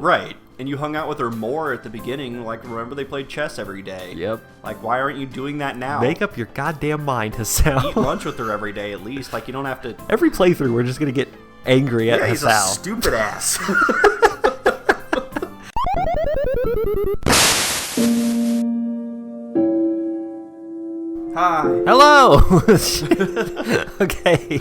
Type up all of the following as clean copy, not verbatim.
Right. And you hung out with her more at the beginning. Like, remember they played chess every day? Yep. Like, why aren't you doing that now? Make up your goddamn mind, Hisao. Eat lunch with her every day at least. Like, you don't have to... Every playthrough, we're just going to get angry at Hisao. He's a stupid ass. Hi. Hello! Okay.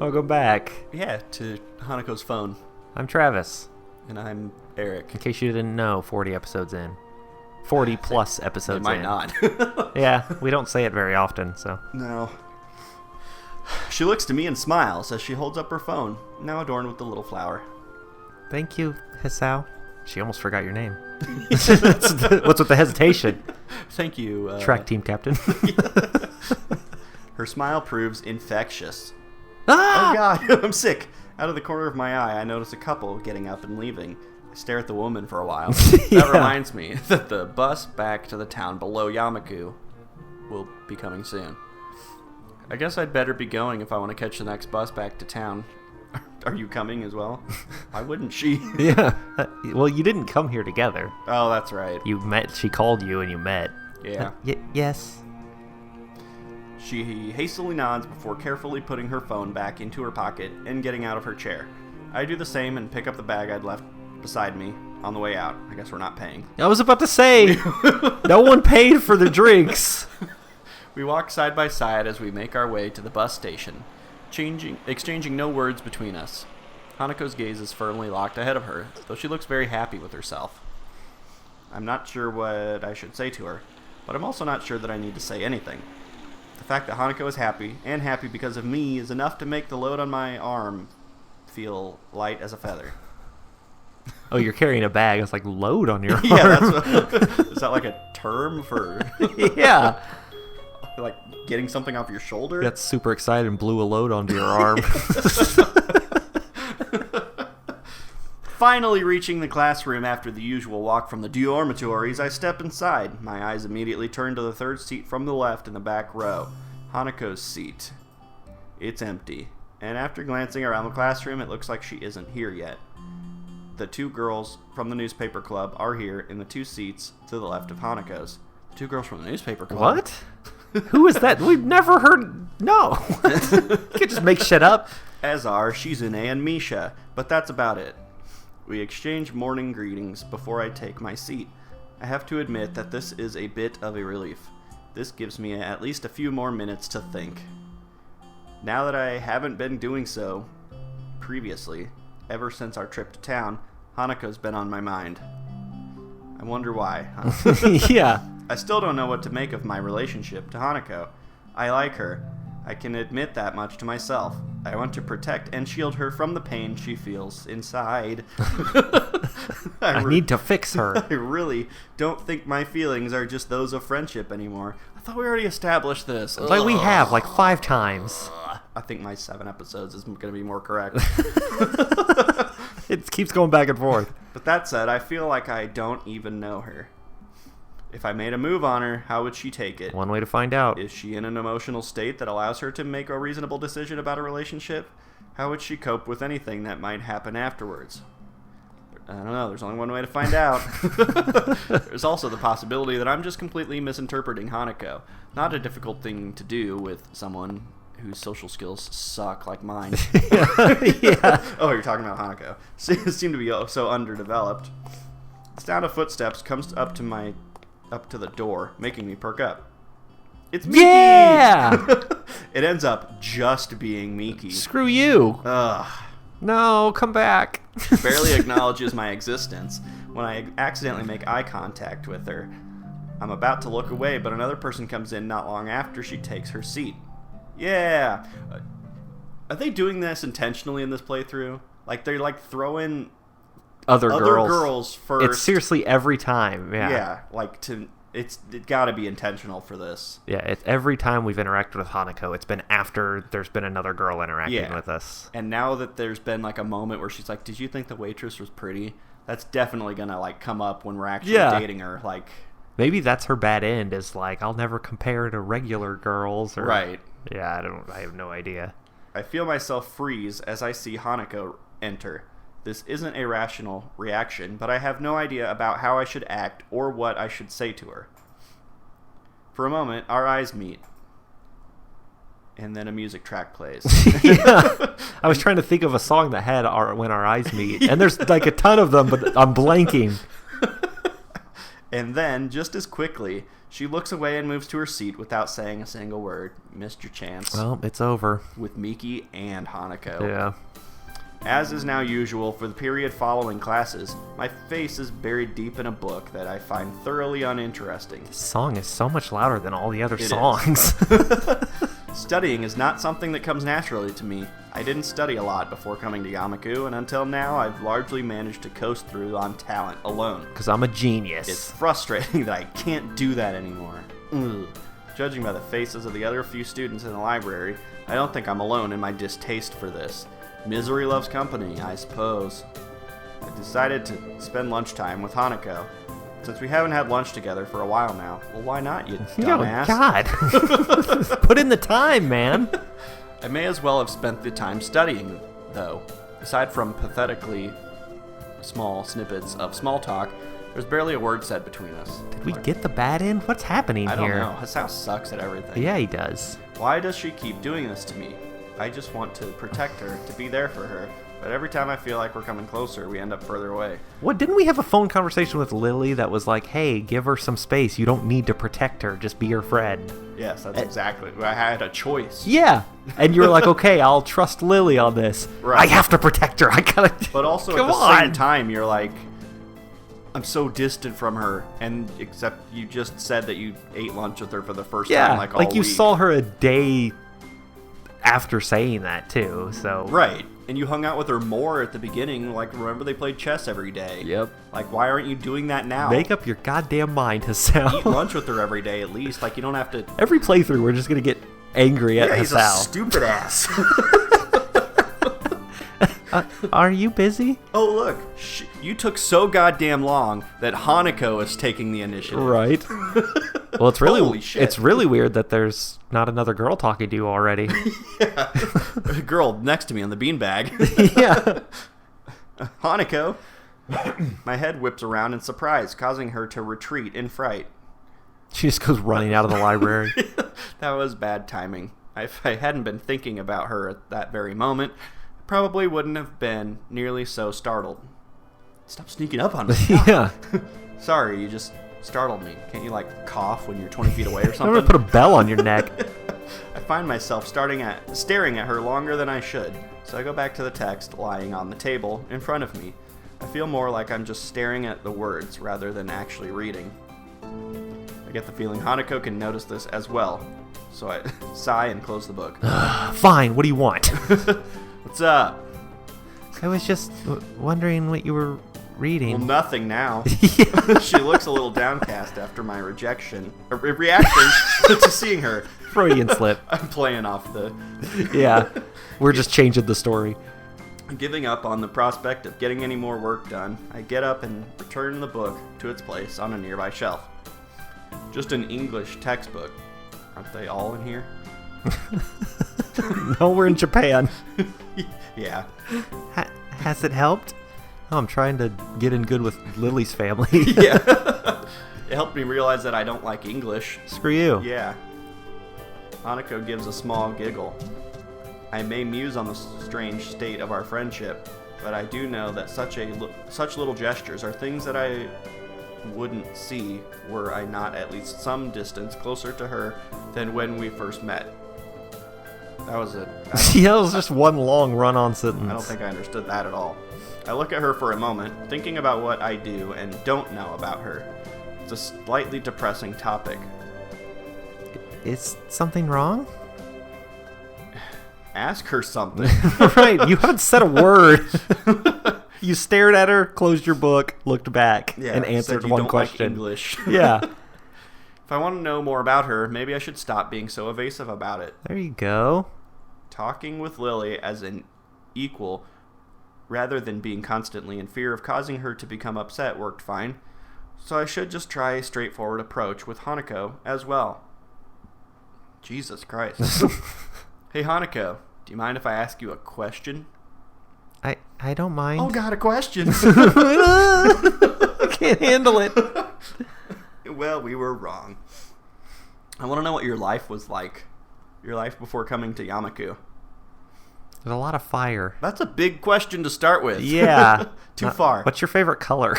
Welcome back. Yeah, to Hanako's phone. I'm Travis. And I'm Eric. In case you didn't know, 40 episodes in. 40 plus episodes in. It might not. Yeah, we don't say it very often, so. No. She looks to me and smiles as she holds up her phone, now adorned with the little flower. Thank you, Hisao. She almost forgot your name. What's with the hesitation? Thank you. Track team captain. Her smile proves infectious. Ah! Oh god, I'm sick. Out of the corner of my eye, I notice a couple getting up and leaving. I stare at the woman for a while. That reminds me that the bus back to the town below Yamaku will be coming soon. I guess I'd better be going if I want to catch the next bus back to town. Are you coming as well? Why wouldn't she? Yeah. Well, you didn't come here together. Oh, that's right. You met. She called you and you met. Yeah. Yes. She hastily nods before carefully putting her phone back into her pocket and getting out of her chair. I do the same and pick up the bag I'd left beside me on the way out. I guess we're not paying. I was about to say, no one paid for the drinks. We walk side by side as we make our way to the bus station, exchanging no words between us. Hanako's gaze is firmly locked ahead of her, though she looks very happy with herself. I'm not sure what I should say to her, but I'm also not sure that I need to say anything. The fact that Hanako is happy, and happy because of me, is enough to make the load on my arm feel light as a feather. Oh, you're carrying a bag. It's like load on your arm. Yeah, is that like a term for... Yeah. Like getting something off your shoulder? Got super excited and blew a load onto your arm. Finally reaching the classroom after the usual walk from the dormitories, I step inside. My eyes immediately turn to the third seat from the left in the back row, Hanako's seat. It's empty, and after glancing around the classroom, it looks like she isn't here yet. The two girls from the newspaper club are here in the two seats to the left of Hanako's. The two girls from the newspaper club? What? Who is that? We've never heard... No. You can't just make shit up. As are Shizune and Misha, but that's about it. We exchange morning greetings before I take my seat. I have to admit that this is a bit of a relief. This gives me at least a few more minutes to think. Now that I haven't been doing so previously, ever since our trip to town, Hanako's been on my mind. I wonder why. Yeah. I still don't know what to make of my relationship to Hanako. I like her. I can admit that much to myself. I want to protect and shield her from the pain she feels inside. I need to fix her. I really don't think my feelings are just those of friendship anymore. I thought we already established this. Like we have, like 5 times. I think my 7 episodes is going to be more correct. It keeps going back and forth. But that said, I feel like I don't even know her. If I made a move on her, how would she take it? One way to find out. Is she in an emotional state that allows her to make a reasonable decision about a relationship? How would she cope with anything that might happen afterwards? I don't know. There's only one way to find out. There's also the possibility that I'm just completely misinterpreting Hanako. Not a difficult thing to do with someone whose social skills suck like mine. Yeah. Oh, you're talking about Hanako. Seem to be so underdeveloped. The sound of footsteps comes up to the door, making me perk up. It's Miki! Yeah! It ends up just being Miki. Screw you. Ugh. No, come back. Barely acknowledges my existence when I accidentally make eye contact with her. I'm about to look away, but another person comes in not long after she takes her seat. Yeah. Are they doing this intentionally in this playthrough? Like, they're like throwing Other girls first. It's seriously every time. Yeah. Yeah, like it got to be intentional for this. Yeah, it's every time we've interacted with Hanako, it's been after there's been another girl interacting with us. And now that there's been like a moment where she's like, "Did you think the waitress was pretty?" That's definitely gonna like come up when we're actually dating her. Like, maybe that's her bad end. Is like, I'll never compare to regular girls. Or, right. Yeah, I have no idea. I feel myself freeze as I see Hanako enter. This isn't a rational reaction, but I have no idea about how I should act or what I should say to her. For a moment, our eyes meet. And then a music track plays. Yeah. I was trying to think of a song that had When Our Eyes Meet. And there's like a ton of them, but I'm blanking. And then, just as quickly, she looks away and moves to her seat without saying a single word. Missed your chance. Well, it's over. With Miki and Hanako. Yeah. As is now usual for the period following classes, my face is buried deep in a book that I find thoroughly uninteresting. This song is so much louder than all the other songs. Studying is not something that comes naturally to me. I didn't study a lot before coming to Yamaku, and until now I've largely managed to coast through on talent alone. Because I'm a genius. It's frustrating that I can't do that anymore. Ugh. Judging by the faces of the other few students in the library, I don't think I'm alone in my distaste for this. Misery loves company, I suppose. I decided to spend lunchtime with Hanako. Since we haven't had lunch together for a while now, well, why not, you dumbass? Oh, God. Put in the time, man. I may as well have spent the time studying, though. Aside from pathetically small snippets of small talk, there's barely a word said between us. Did we get the bat in? What's happening here? I don't know. Hisao sucks at everything. Yeah, he does. Why does she keep doing this to me? I just want to protect her, to be there for her. But every time I feel like we're coming closer, we end up further away. What, didn't we have a phone conversation with Lily that was like, hey, give her some space. You don't need to protect her. Just be her friend. Yes, that's exactly. I had a choice. Yeah. And you were like, okay, I'll trust Lily on this. Right. I have to protect her. I gotta. But also at the same time, you're like, I'm so distant from her. And except you just said that you ate lunch with her for the first time, like all like you week. saw her a day after saying that too. So right. And you hung out with her more at the beginning. Like, remember they played chess every day. Yep. Like, why aren't you doing that now? Make up your goddamn mind, Hisao. Eat lunch with her every day at least. Like, you don't have to. Every playthrough, we're just gonna get angry at Hisao. He's a stupid ass. Are you busy? Oh, look. You took so goddamn long that Hanako is taking the initiative. Right. Well, it's really Holy shit. It's really weird that there's not another girl talking to you already. Yeah. A girl next to me on the beanbag. Yeah. Hanako. My head whips around in surprise, causing her to retreat in fright. She just goes running out of the library. That was bad timing. If I hadn't been thinking about her at that very moment, I probably wouldn't have been nearly so startled. Stop sneaking up on me. Yeah. Sorry, you just startled me. Can't you, like, cough when you're 20 feet away or I'm something? gonna put a bell on your neck. I find myself staring at her longer than I should, so I go back to the text lying on the table in front of me. I feel more like I'm just staring at the words rather than actually reading. I get the feeling Hanako can notice this as well, so I sigh and close the book. Fine, what do you want? What's up? I was just wondering what you were reading. Well, nothing now. Yeah. She looks a little downcast after my reaction to seeing her. Freudian slip. I'm playing off the... Yeah, we're just changing the story. Giving up on the prospect of getting any more work done, I get up and return the book to its place on a nearby shelf. Just an English textbook. Aren't they all in here? No, we're in Japan. Yeah. Has it helped? Oh, I'm trying to get in good with Lily's family. Yeah. It helped me realize that I don't like English. Screw you. Yeah. Hanako gives a small giggle. I may muse on the strange state of our friendship, but I do know that such little gestures are things that I wouldn't see were I not at least some distance closer to her than when we first met. That was it. Yeah, it was just one long run-on sentence. I don't think I understood that at all. I look at her for a moment, thinking about what I do and don't know about her. It's a slightly depressing topic. Is something wrong? Ask her something. Right, you haven't said a word. You stared at her, closed your book, looked back, and answered one question. Like English. Yeah. If I want to know more about her, maybe I should stop being so evasive about it. There you go. Talking with Lily as an equal, rather than being constantly in fear of causing her to become upset, worked fine. So I should just try a straightforward approach with Hanako as well. Jesus Christ. Hey Hanako, do you mind if I ask you a question? I don't mind. Oh, God, a question. I can't handle it. Well, we were wrong. I want to know what your life was like. Your life before coming to Yamaku. There's a lot of fire. That's a big question to start with. Yeah. Too far. What's your favorite color?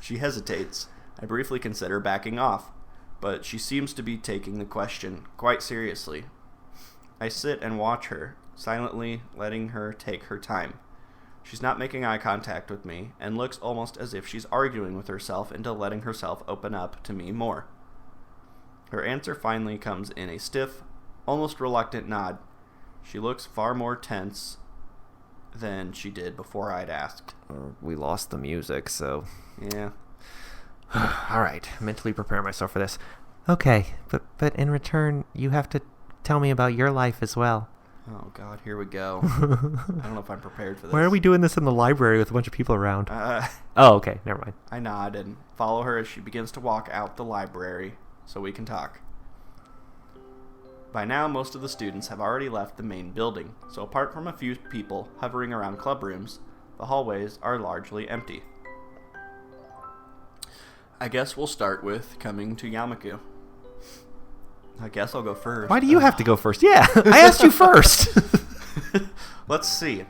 She hesitates. I briefly consider backing off, but she seems to be taking the question quite seriously. I sit and watch her, silently letting her take her time. She's not making eye contact with me, and looks almost as if she's arguing with herself into letting herself open up to me more. Her answer finally comes in a stiff, almost reluctant nod. She looks far more tense than she did before I'd asked. We lost the music, so... Yeah. All right, mentally prepare myself for this. Okay, but in return, you have to tell me about your life as well. Oh, God, here we go. I don't know if I'm prepared for this. Why are we doing this in the library with a bunch of people around? Oh, okay, never mind. I nod and follow her as she begins to walk out the library so we can talk. By now, most of the students have already left the main building, so apart from a few people hovering around club rooms, the hallways are largely empty. I guess we'll start with coming to Yamaku. I guess I'll go first. Why do you have to go first? Yeah, I asked you first. Let's see.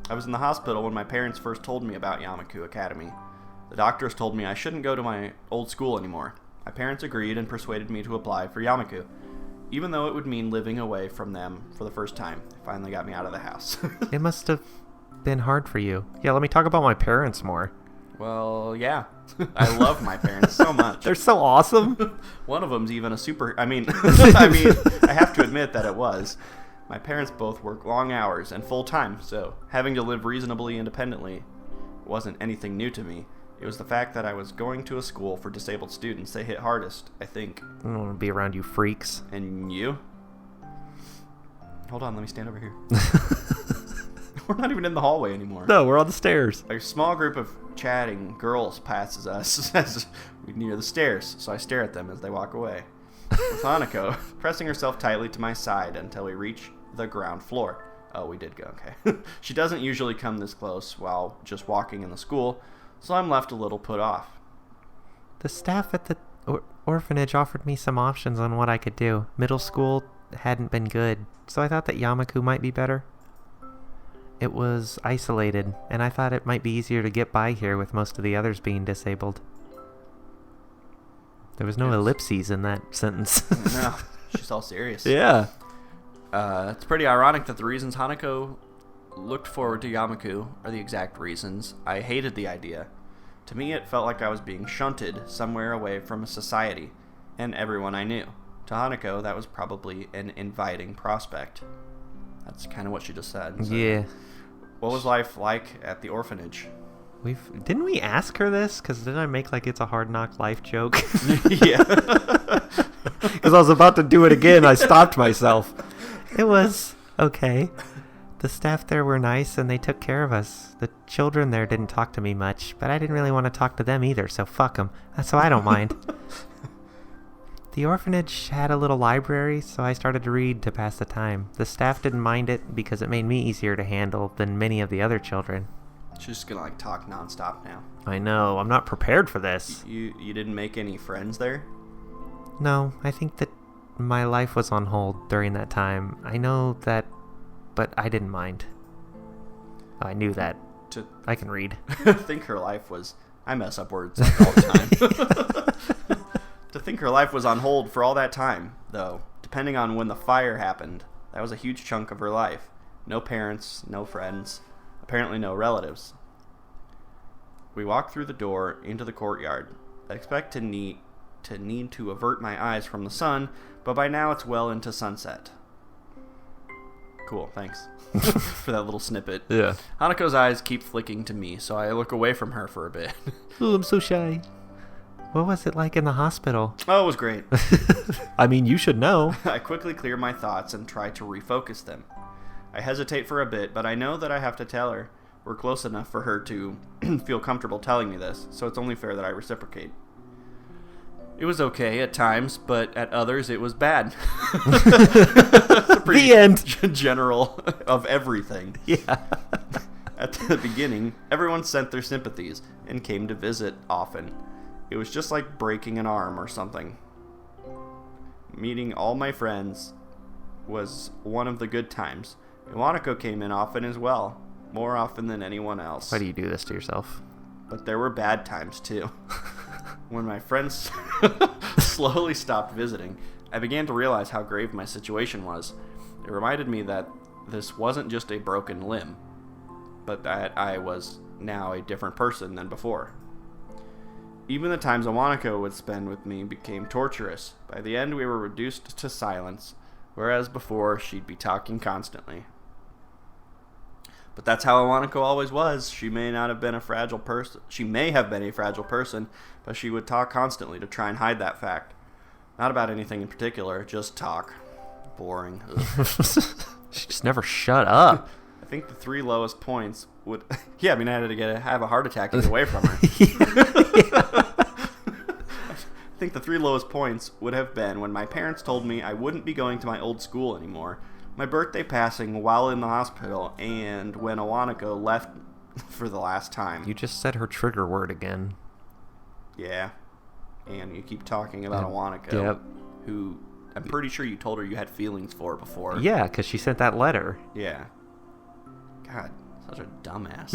I was in the hospital when my parents first told me about Yamaku Academy. The doctors told me I shouldn't go to my old school anymore. My parents agreed and persuaded me to apply for Yamaku, even though it would mean living away from them for the first time. They finally got me out of the house. It must have been hard for you. Yeah, let me talk about my parents more. Well, yeah. I love my parents so much. They're so awesome. One of them's even a super... I mean, I have to admit that it was. My parents both work long hours and full-time, so having to live reasonably independently wasn't anything new to me. It was the fact that I was going to a school for disabled students that hit hardest, I think. I don't want to be around you freaks. And you? Hold on, let me stand over here. We're not even in the hallway anymore. No, we're on the stairs. A small group of chatting girls passes us as we near the stairs, so I stare at them as they walk away. With Hanako pressing herself tightly to my side until we reach the ground floor. Oh, we did go, okay. She doesn't usually come this close while just walking in the school, so I'm left a little put off. The staff at the orphanage offered me some options on what I could do. Middle school hadn't been good, so I thought that Yamaku might be better. It was isolated, and I thought it might be easier to get by here with most of the others being disabled. There was no ellipses in that sentence. No, she's all serious. Yeah. It's pretty ironic that the reasons Hanako looked forward to Yamaku are the exact reasons I hated the idea. To me, it felt like I was being shunted somewhere away from a society and everyone I knew. To Hanako, that was probably an inviting prospect. That's kind of what she just said. So. Yeah. What was life like at the orphanage? Didn't we ask her this? Because didn't I make like it's a hard knock life joke? Yeah. Because I was about to do it again, I stopped myself. It was okay. The staff there were nice and they took care of us. The children there didn't talk to me much, but I didn't really want to talk to them either, so fuck them. So I don't mind. The orphanage had a little library, so I started to read to pass the time. The staff didn't mind it because it made me easier to handle than many of the other children. She's just gonna talk nonstop now. I know, I'm not prepared for this. You didn't make any friends there? No, I think that my life was on hold during that time. I know that, but I didn't mind. I knew that. I can read. I think her life was... I mess up words like all the time. To think her life was on hold for all that time, though, depending on when the fire happened, that was a huge chunk of her life. No parents, no friends, apparently no relatives. We walk through the door into the courtyard. I expect to need to avert my eyes from the sun, but by now it's well into sunset. Cool, thanks for that little snippet. Yeah. Hanako's eyes keep flicking to me, so I look away from her for a bit. Oh, I'm so shy. What was it like in the hospital? Oh, it was great. I mean, you should know. I quickly clear my thoughts and try to refocus them. I hesitate for a bit, but I know that I have to tell her. We're close enough for her to feel comfortable telling me this, so it's only fair that I reciprocate. It was okay at times, but at others it was bad. The end. General of everything. Yeah. At the beginning, everyone sent their sympathies and came to visit often. It was just like breaking an arm or something. Meeting all my friends was one of the good times. Iwanako came in often as well, more often than anyone else. Why do you do this to yourself? But there were bad times too. When my friends slowly stopped visiting, I began to realize how grave my situation was. It reminded me that this wasn't just a broken limb, but that I was now a different person than before. Even the times Iwanako would spend with me became torturous. By the end, we were reduced to silence, whereas before, she'd be talking constantly. But that's how Iwanako always was. She may not have been a fragile person. She may have been a fragile person, but she would talk constantly to try and hide that fact. Not about anything in particular, just talk. Boring. She just never shut up. I think the 3 lowest points would... Yeah, I mean, I had to have a heart attack to get away from her. I think the 3 lowest points would have been when my parents told me I wouldn't be going to my old school anymore, my birthday passing while in the hospital, and when Iwanako left for the last time. You just said her trigger word again. Yeah. And you keep talking about Iwanako, Yep. who I'm pretty sure you told her you had feelings for before. Yeah, because she sent that letter. Yeah. God, such a dumbass.